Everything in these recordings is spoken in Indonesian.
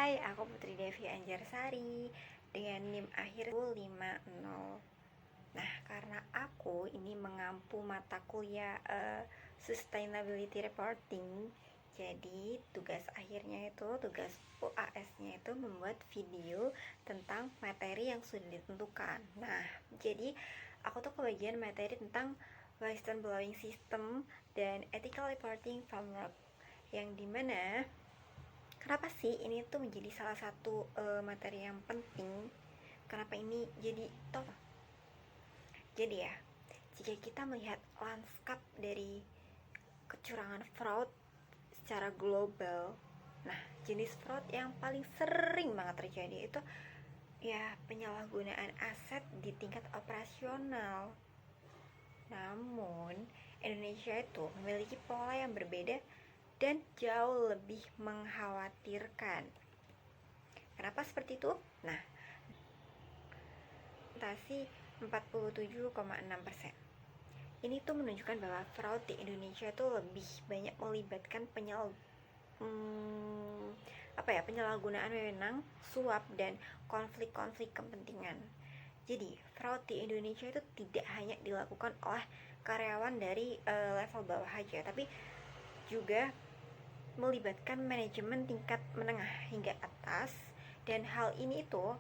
Hai, aku Putri Devi Anjarsari dengan NIM akhir 50. Nah, karena aku ini mengampu mata kuliah Sustainability Reporting, jadi tugas akhirnya itu, tugas UAS-nya itu membuat video tentang materi yang sudah ditentukan. Nah, jadi aku tuh kebagian materi tentang whistleblowing system dan ethical reporting framework, yang dimana kenapa sih ini tuh menjadi salah satu materi yang penting? Kenapa ini jadi top? Jadi ya, jika kita melihat lanskap dari kecurangan fraud secara global, nah jenis fraud yang paling sering banget terjadi itu ya penyalahgunaan aset di tingkat operasional. Namun Indonesia itu memiliki pola yang berbeda dan jauh lebih mengkhawatirkan. Kenapa seperti itu? Nah, presentasi 47,6%. Ini tuh menunjukkan bahwa fraud di Indonesia itu lebih banyak melibatkan penyalahgunaan wewenang, suap, dan konflik-konflik kepentingan. Jadi, fraud di Indonesia itu tidak hanya dilakukan oleh karyawan dari level bawah aja, tapi juga melibatkan manajemen tingkat menengah hingga atas. Dan hal ini tuh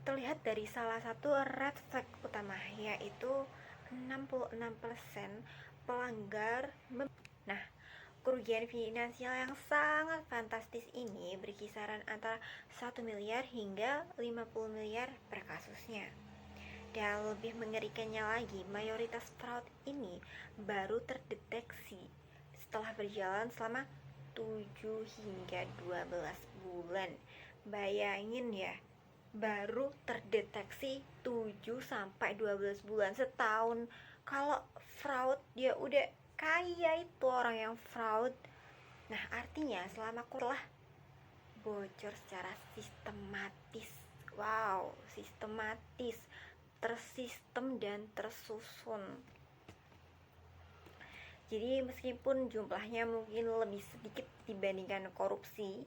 terlihat dari salah satu red flag utama, yaitu 66% pelanggar. Nah, kerugian finansial yang sangat fantastis ini berkisaran antara 1 miliar hingga 50 miliar per kasusnya. Dan lebih mengerikannya lagi, mayoritas fraud ini baru terdeteksi setelah berjalan selama 7 hingga 12 bulan. Bayangin ya, baru terdeteksi 7 sampai 12 bulan, setahun. Kalau fraud dia udah kaya itu orang yang fraud. Nah, artinya selama telah bocor secara sistematis. Wow, sistematis, tersistem dan tersusun. Jadi meskipun jumlahnya mungkin lebih sedikit dibandingkan korupsi,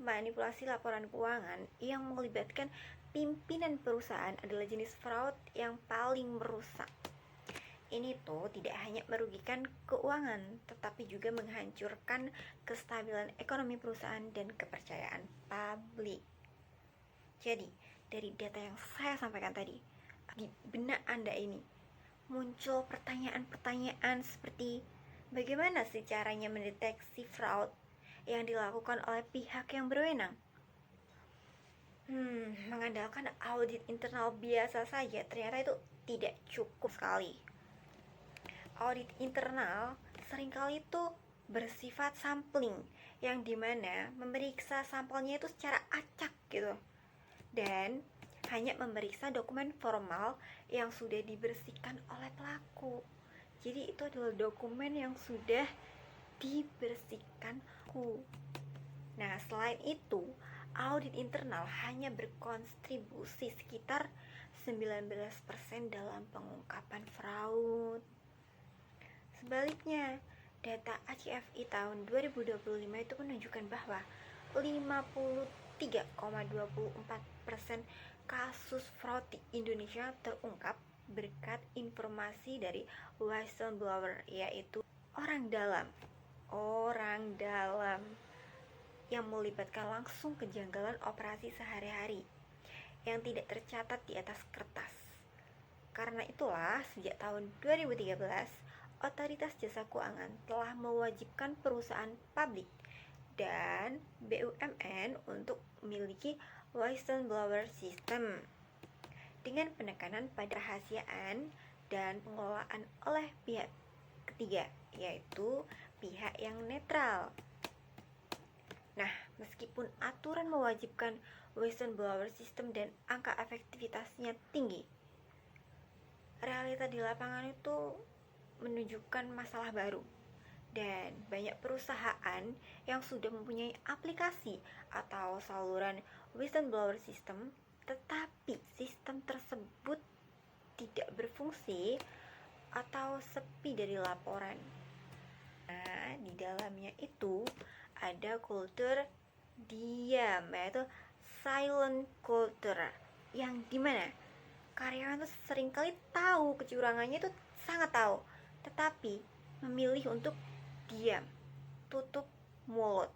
manipulasi laporan keuangan yang melibatkan pimpinan perusahaan adalah jenis fraud yang paling merusak. Ini tuh tidak hanya merugikan keuangan, tetapi juga menghancurkan kestabilan ekonomi perusahaan dan kepercayaan publik. Jadi, dari data yang saya sampaikan tadi, di benak Anda ini muncul pertanyaan-pertanyaan seperti bagaimana sih caranya mendeteksi fraud yang dilakukan oleh pihak yang berwenang? Mengandalkan audit internal biasa saja ternyata itu tidak cukup sekali. Audit internal seringkali itu bersifat sampling, yang dimana memeriksa sampelnya itu secara acak gitu, dan hanya memeriksa dokumen formal yang sudah dibersihkan oleh pelaku. Jadi itu adalah dokumen yang sudah dibersihkan. Nah, selain itu, audit internal hanya berkontribusi sekitar 19% dalam pengungkapan fraud. Sebaliknya, data ACFI tahun 2025 itu menunjukkan bahwa 53,24% kasus fraud di Indonesia terungkap berkat informasi dari whistleblower, yaitu orang dalam yang melibatkan langsung kejanggalan operasi sehari-hari yang tidak tercatat di atas kertas. Karena itulah, sejak tahun 2013, Otoritas Jasa Keuangan telah mewajibkan perusahaan publik dan BUMN untuk memiliki whistleblower system dengan penekanan pada rahasiaan dan pengelolaan oleh pihak ketiga, yaitu pihak yang netral. Nah, meskipun aturan mewajibkan whistleblower system dan angka efektivitasnya tinggi, realita di lapangan itu menunjukkan masalah baru. Dan banyak perusahaan yang sudah mempunyai aplikasi atau saluran whistleblower system, tetapi sistem tersebut tidak berfungsi atau sepi dari laporan. Nah, di dalamnya itu ada kultur diam, yaitu silent culture, yang dimana karyawan tuh seringkali tahu kecurangannya itu, sangat tahu, tetapi memilih untuk diam, tutup mulut.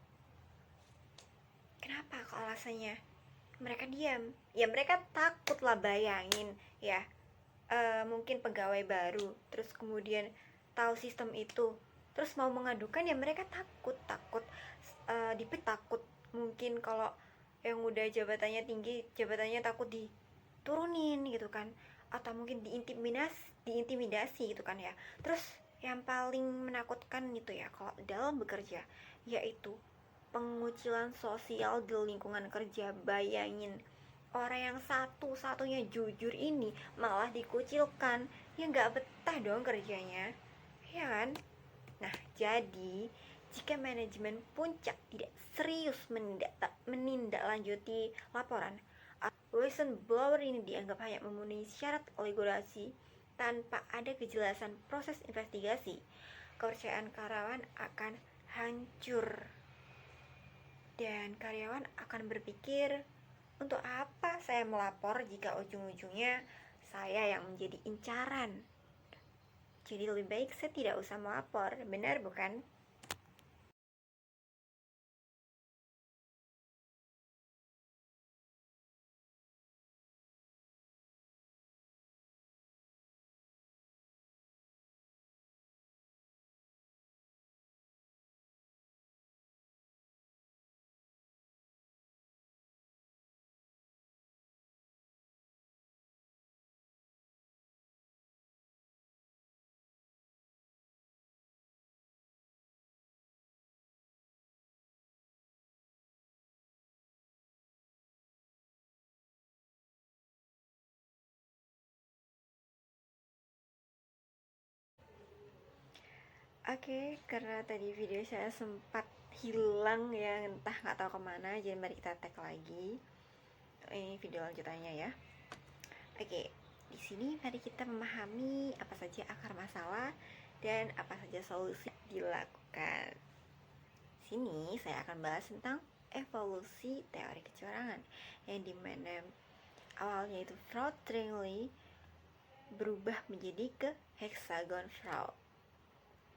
Kenapa kok alasannya mereka diam? Ya mereka takut lah, bayangin ya, mungkin pegawai baru terus kemudian tahu sistem itu, terus mau mengadukan, ya mereka takut takut mungkin kalau yang udah jabatannya tinggi, jabatannya takut diturunin gitu kan, atau mungkin diintimidasi gitu kan ya. Terus yang paling menakutkan gitu ya kalau dalam bekerja, yaitu pengucilan sosial di lingkungan kerja. Bayangin, orang yang satu-satunya jujur ini malah dikucilkan, ya nggak betah dong kerjanya, ya kan? Nah, jadi jika manajemen puncak tidak serius menindaklanjuti laporan, whistleblower ini dianggap hanya memenuhi syarat regulasi tanpa ada kejelasan proses investigasi, kepercayaan karyawan akan hancur. Dan karyawan akan berpikir, untuk apa saya melapor jika ujung-ujungnya saya yang menjadi incaran? Jadi lebih baik saya tidak usah melapor, benar bukan? Oke, karena tadi video saya sempat hilang ya, entah nggak tahu kemana, jadi mari kita tag lagi. Ini video lanjutannya ya. Oke, di sini mari kita memahami apa saja akar masalah dan apa saja solusi dilakukan. Sini saya akan bahas tentang evolusi teori kecurangan, yang dimana awalnya itu fraud triangle berubah menjadi ke hexagon fraud.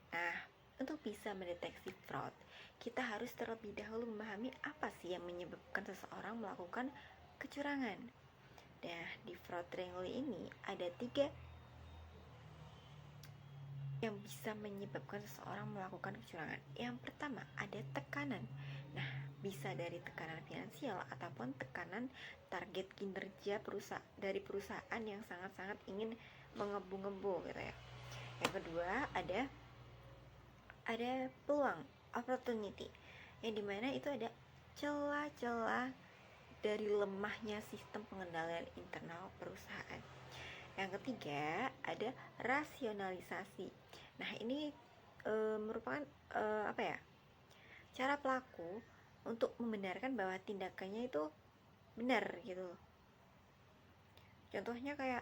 Nah, untuk bisa mendeteksi fraud, kita harus terlebih dahulu memahami apa sih yang menyebabkan seseorang melakukan kecurangan. Nah, di fraud triangle ini ada 3 yang bisa menyebabkan seseorang melakukan kecurangan. Yang pertama, ada tekanan. Nah, bisa dari tekanan finansial ataupun tekanan target kinerja dari perusahaan yang sangat-sangat ingin mengebu-ngebu gitu ya. Yang kedua, ada peluang, opportunity, yang dimana itu ada celah-celah dari lemahnya sistem pengendalian internal perusahaan. Yang ketiga, ada rasionalisasi. Nah, ini merupakan cara pelaku untuk membenarkan bahwa tindakannya itu benar gitu. Contohnya kayak,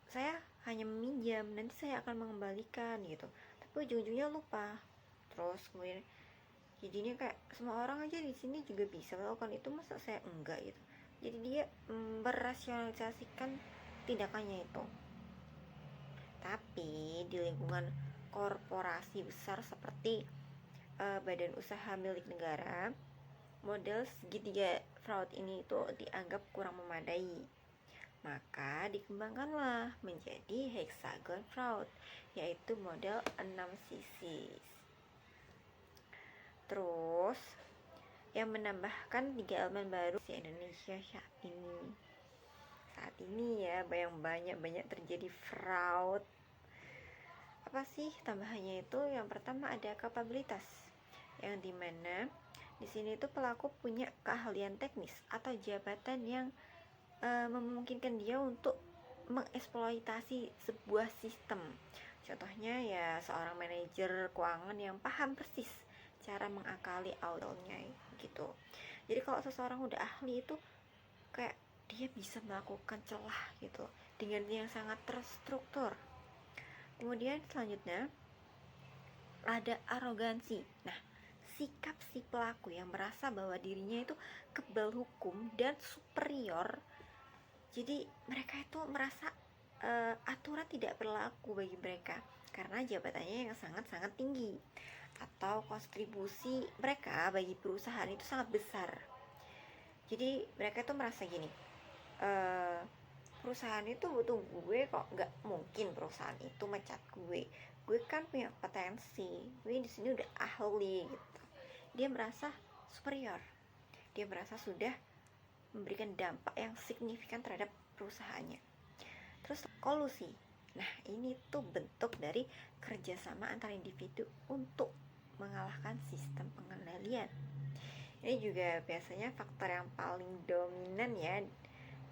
saya hanya meminjam, nanti saya akan mengembalikan gitu, tapi ujung-ujungnya lupa. Terus kemudian jadinya kayak semua orang aja di sini juga bisa melakukan itu, masa saya enggak gitu. Jadi dia berasionalisasikan tindakannya itu. Tapi di lingkungan korporasi besar seperti badan usaha milik negara, model segitiga fraud ini itu dianggap kurang memadai. Maka dikembangkanlah menjadi hexagon fraud, yaitu model 6 sisi. Terus yang menambahkan 3 elemen baru di Indonesia saat ini ya, banyak terjadi fraud. Apa sih tambahannya itu? Yang pertama ada kapabilitas, yang dimana di sini itu pelaku punya keahlian teknis atau jabatan yang memungkinkan dia untuk mengeksploitasi sebuah sistem. Contohnya ya seorang manajer keuangan yang paham persis cara mengakali auditnya gitu. Jadi kalau seseorang udah ahli itu kayak dia bisa melakukan celah gitu dengan yang sangat terstruktur. Kemudian selanjutnya ada arogansi. Nah, sikap si pelaku yang merasa bahwa dirinya itu kebal hukum dan superior. Jadi mereka itu merasa aturan tidak berlaku bagi mereka karena jabatannya yang sangat-sangat tinggi atau kontribusi mereka bagi perusahaan itu sangat besar. Jadi mereka tuh merasa gini, perusahaan itu butuh gue kok, nggak mungkin perusahaan itu mecat gue kan punya potensi, gue di sini udah ahli gitu. Dia merasa superior, dia merasa sudah memberikan dampak yang signifikan terhadap perusahaannya. Terus kolusi, nah ini tuh bentuk dari kerjasama antara individu untuk mengalahkan sistem pengendalian. Ini juga biasanya faktor yang paling dominan ya,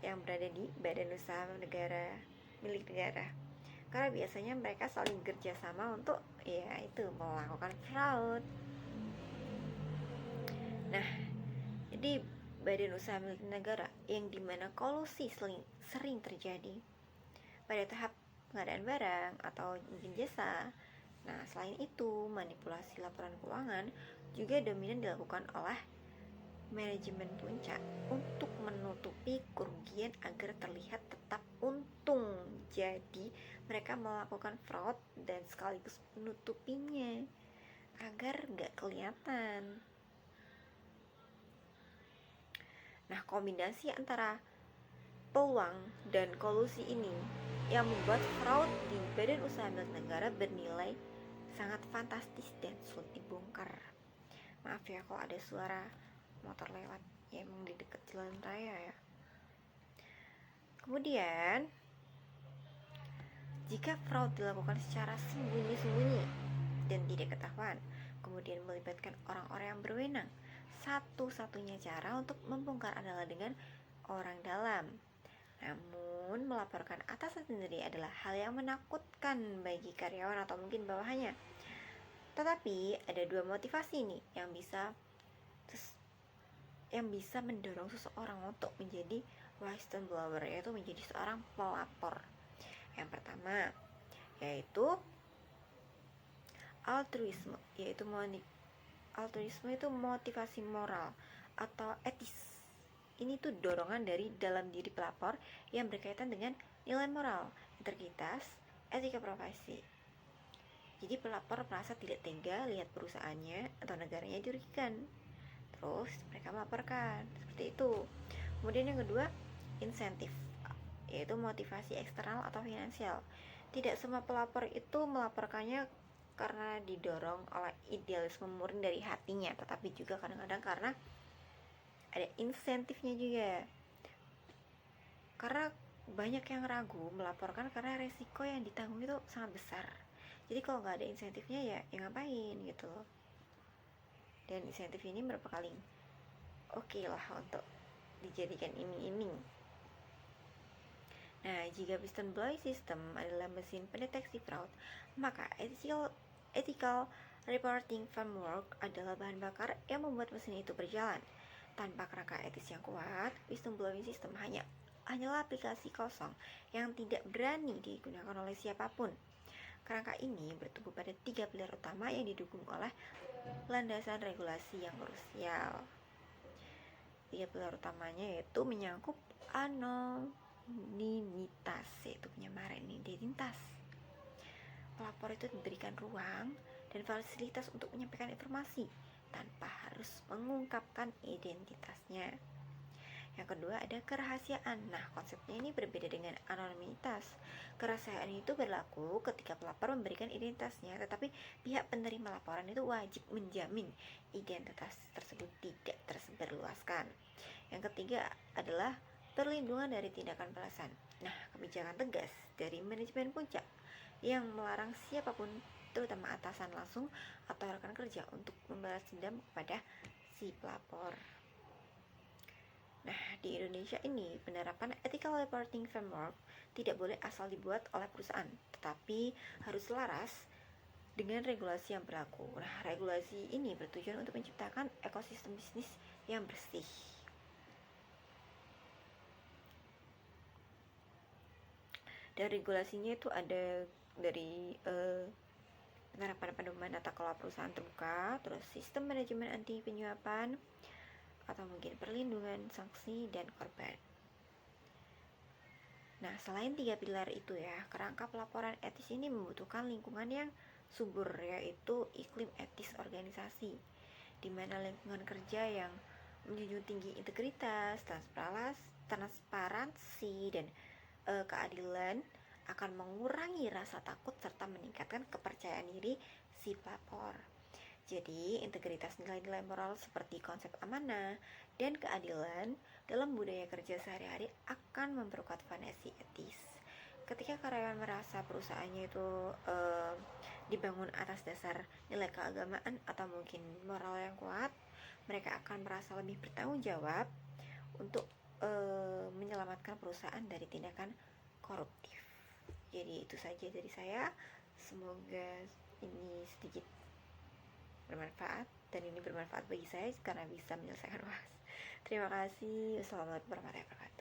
yang berada di badan usaha negara milik negara. Karena biasanya mereka saling kerjasama untuk ya itu melakukan fraud. Nah, jadi badan usaha milik negara yang dimana kolusi sering terjadi pada tahap pengadaan barang atau mungkin jasa. Nah, selain itu, manipulasi laporan keuangan juga dominan dilakukan oleh manajemen puncak untuk menutupi kerugian agar terlihat tetap untung. Jadi, mereka melakukan fraud dan sekaligus menutupinya agar nggak kelihatan. Nah, kombinasi antara peluang dan kolusi ini yang membuat fraud di badan usaha milik negara bernilai sangat fantastis dan sulit dibongkar. Maaf ya kalau ada suara motor lewat, ya emang di dekat jalan raya ya. Kemudian jika fraud dilakukan secara sembunyi-sembunyi dan tidak ketahuan, kemudian melibatkan orang-orang yang berwenang, satu-satunya cara untuk membongkar adalah dengan orang dalam. Namun melaporkan atasan sendiri adalah hal yang menakutkan bagi karyawan atau mungkin bawahannya. Tetapi ada dua motivasi nih yang bisa mendorong seseorang untuk menjadi whistleblower, yaitu menjadi seorang pelapor. Yang pertama yaitu altruisme, altruisme itu motivasi moral atau etis. Ini tuh dorongan dari dalam diri pelapor yang berkaitan dengan nilai moral, integritas, etika profesi. Jadi pelapor merasa tidak tega lihat perusahaannya atau negaranya dirugikan. Terus mereka melaporkan, seperti itu. Kemudian yang kedua, insentif, yaitu motivasi eksternal atau finansial. Tidak semua pelapor itu melaporkannya karena didorong oleh idealisme murni dari hatinya, tetapi juga kadang-kadang karena ada insentifnya juga. Karena banyak yang ragu melaporkan karena resiko yang ditanggung itu sangat besar. Jadi kalau nggak ada insentifnya ya ngapain gitu loh. Dan insentif ini berapa kali oke lah untuk dijadikan iming-iming. Nah, jika piston blowing system adalah mesin pendeteksi fraud, maka ethical reporting framework adalah bahan bakar yang membuat mesin itu berjalan. Tanpa kerangka etis yang kuat, piston blowing system hanyalah aplikasi kosong yang tidak berani digunakan oleh siapapun. Kerangka ini bertumbuh pada 3 pilar utama yang didukung oleh landasan regulasi yang krusial. 3 pilar utamanya yaitu menyangkut anonimitas, yaitu penyamaran identitas. Pelapor itu diberikan ruang dan fasilitas untuk menyampaikan informasi tanpa harus mengungkapkan identitasnya. Yang kedua ada kerahasiaan. Nah, konsepnya ini berbeda dengan anonimitas. Kerahasiaan itu berlaku ketika pelapor memberikan identitasnya, tetapi pihak penerima laporan itu wajib menjamin identitas tersebut tidak tersebarluaskan. Yang ketiga adalah perlindungan dari tindakan balasan. Nah, kebijakan tegas dari manajemen puncak yang melarang siapapun, terutama atasan langsung atau rekan kerja, untuk membalas dendam kepada si pelapor. Nah, di Indonesia ini penerapan ethical reporting framework tidak boleh asal dibuat oleh perusahaan, tetapi harus selaras dengan regulasi yang berlaku. Nah, regulasi ini bertujuan untuk menciptakan ekosistem bisnis yang bersih. Dan regulasinya itu ada dari penerapan pedoman tata kelola perusahaan terbuka, terus sistem manajemen anti penyuapan, atau mungkin perlindungan sanksi dan korban. Nah, selain 3 pilar itu ya, kerangka pelaporan etis ini membutuhkan lingkungan yang subur, yaitu iklim etis organisasi, di mana lingkungan kerja yang menjunjung tinggi integritas, transparansi, dan keadilan akan mengurangi rasa takut serta meningkatkan kepercayaan diri si pelapor. Jadi, integritas nilai-nilai moral seperti konsep amanah dan keadilan dalam budaya kerja sehari-hari akan memperkuat fondasi etis. Ketika karyawan merasa perusahaannya itu dibangun atas dasar nilai keagamaan atau mungkin moral yang kuat, mereka akan merasa lebih bertanggung jawab untuk menyelamatkan perusahaan dari tindakan koruptif. Jadi itu saja dari saya. Semoga ini sedikit bermanfaat, dan ini bermanfaat bagi saya karena bisa menyelesaikan UAS. Terima kasih. Wassalamualaikum warahmatullahi wabarakatuh.